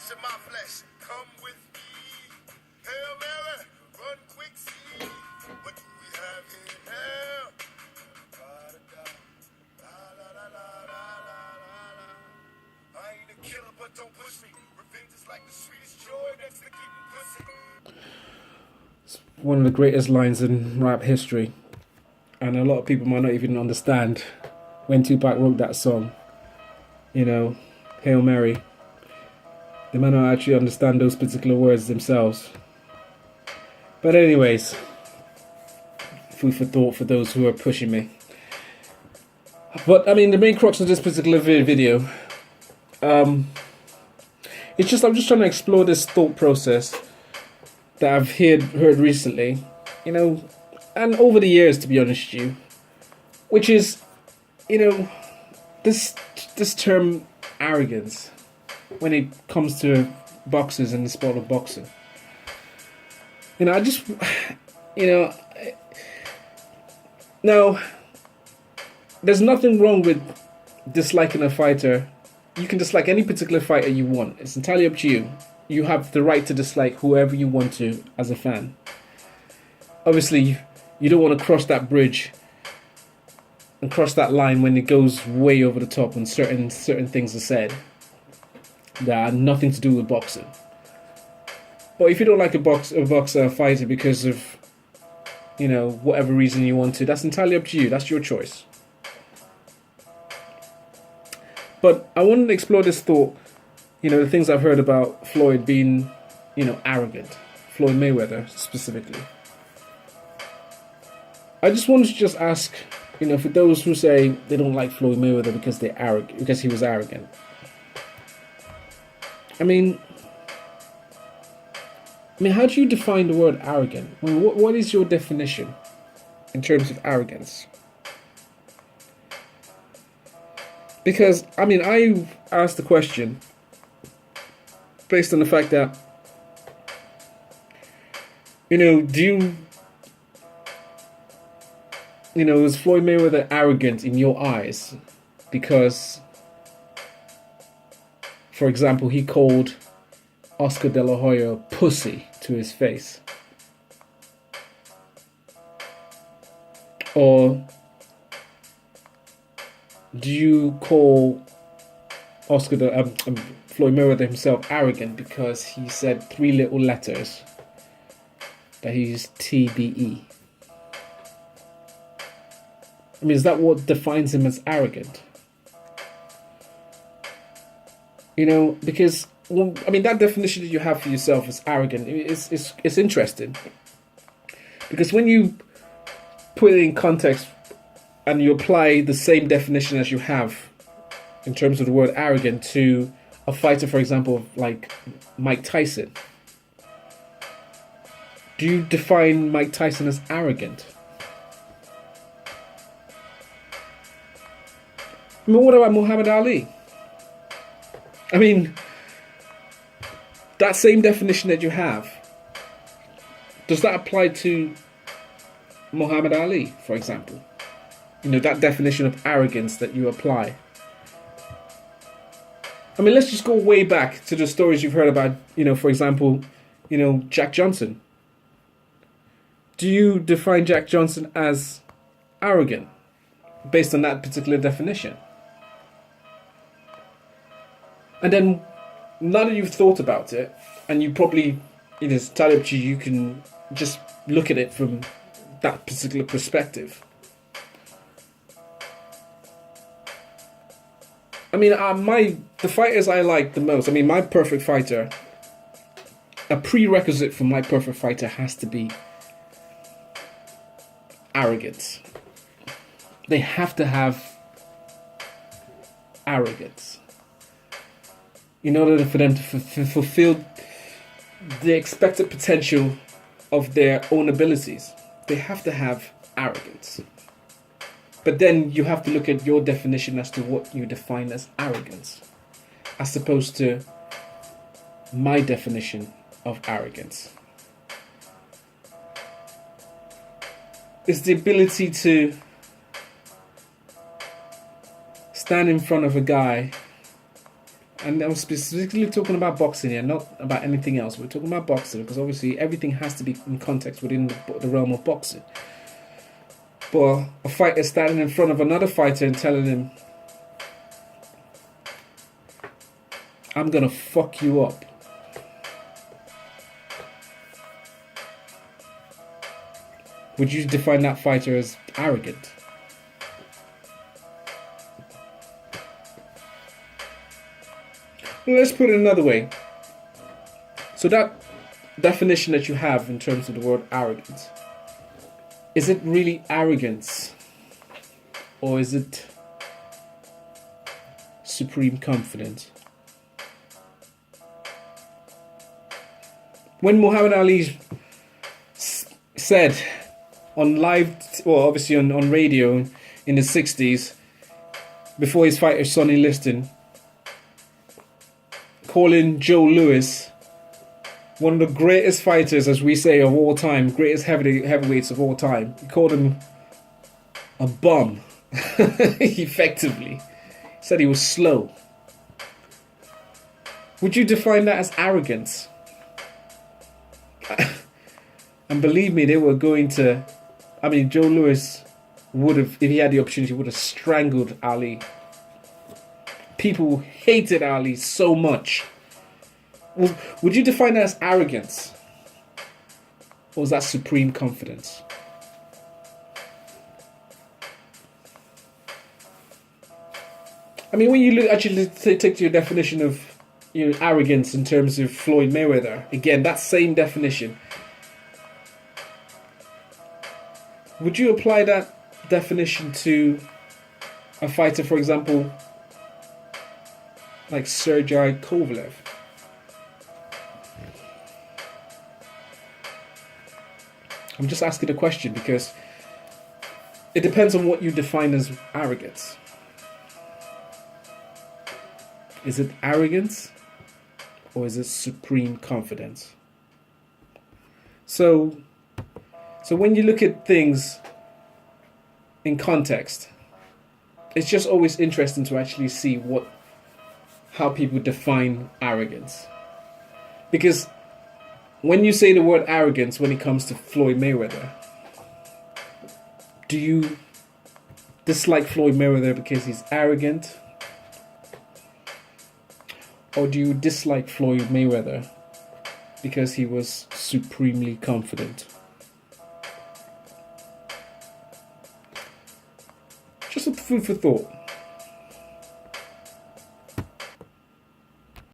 flesh of my flesh. Come with me. Hail Mary, run quick, see. What do we have here now? I ain't a killer, but don't push me. Revenge is like the sweetest joy that's the keeping pussy. It's one of the greatest lines in rap history. And a lot of people might not even understand when Tupac wrote that song. You know, Hail Mary. They might not actually understand those particular words themselves. But anyways, food for thought for those who are pushing me. But I mean, the main crux of this particular video, it's just I'm just trying to explore this thought process that I've heard recently, you know, and over the years, to be honest with you, which is, you know, this term arrogance when it comes to boxers and the sport of boxing. You know, I just, you know, now, there's nothing wrong with disliking a fighter. You can dislike any particular fighter you want. It's entirely up to you. You have the right to dislike whoever you want to as a fan. Obviously, you don't want to cross that bridge and cross that line when it goes way over the top and certain things are said that are nothing to do with boxing. But if you don't like a boxer, a fighter because of, you know, whatever reason you want to, that's entirely up to you. That's your choice. But I wanted to explore this thought, you know, the things I've heard about Floyd being, you know, arrogant. Floyd Mayweather, specifically. I just wanted to just ask, you know, for those who say they don't like Floyd Mayweather because they're arrogant, because he was arrogant. I mean, how do you define the word arrogant? I mean, what is your definition in terms of arrogance? Because, I mean, I asked the question based on the fact that, you know, is Floyd Mayweather arrogant in your eyes? Because, for example, he called Oscar De La Hoya pussy to his face. Or do you call Floyd Mayweather himself arrogant because he said 3 little letters that he used TBE? I mean, is that what defines him as arrogant? You know, because, well, I mean, that definition that you have for yourself as arrogant is interesting. Because when you put it in context and you apply the same definition as you have in terms of the word arrogant to a fighter, for example, like Mike Tyson, do you define Mike Tyson as arrogant? I mean, what about Muhammad Ali? I mean, that same definition that you have, does that apply to Muhammad Ali, for example? You know, that definition of arrogance that you apply. I mean, let's just go way back to the stories you've heard about, you know, for example, you know, Jack Johnson. Do you define Jack Johnson as arrogant based on that particular definition? And then, now that you've thought about it, and you probably, it is entirely up to you, you can just look at it from that particular perspective. I mean, the fighters I like the most, I mean, my perfect fighter, a prerequisite for my perfect fighter has to be arrogance. They have to have arrogance in order for them to fulfill the expected potential of their own abilities. They have to have arrogance. But then you have to look at your definition as to what you define as arrogance, as opposed to my definition of arrogance. It's the ability to stand in front of a guy and I'm specifically talking about boxing here, not about anything else. We're talking about boxing because obviously everything has to be in context within the realm of boxing. But a fighter standing in front of another fighter and telling him, I'm gonna fuck you up. Would you define that fighter as arrogant? Well, let's put it another way. So that definition that you have in terms of the word arrogance, is it really arrogance? Or is it supreme confidence? When Muhammad Ali said on live, well, obviously on radio in the 60s, before his fighter Sonny Liston, calling Joe Louis one of the greatest fighters, as we say, of all time, greatest heavyweights of all time. He called him a bum, effectively. He said he was slow. Would you define that as arrogance? And believe me, they were going to... I mean, Joe Louis would have, if he had the opportunity, would have strangled Ali. People hated Ali so much. Would you define that as arrogance? Or was that supreme confidence? I mean, when you actually take your definition of arrogance in terms of Floyd Mayweather, again, that same definition, would you apply that definition to a fighter, for example, like Sergey Kovalev? I'm just asking a question because it depends on what you define as arrogance. Is it arrogance or is it supreme confidence? So when you look at things in context, it's just always interesting to actually see how people define arrogance. Because when you say the word arrogance when it comes to Floyd Mayweather, do you dislike Floyd Mayweather because he's arrogant? Or do you dislike Floyd Mayweather because he was supremely confident? Just a food for thought.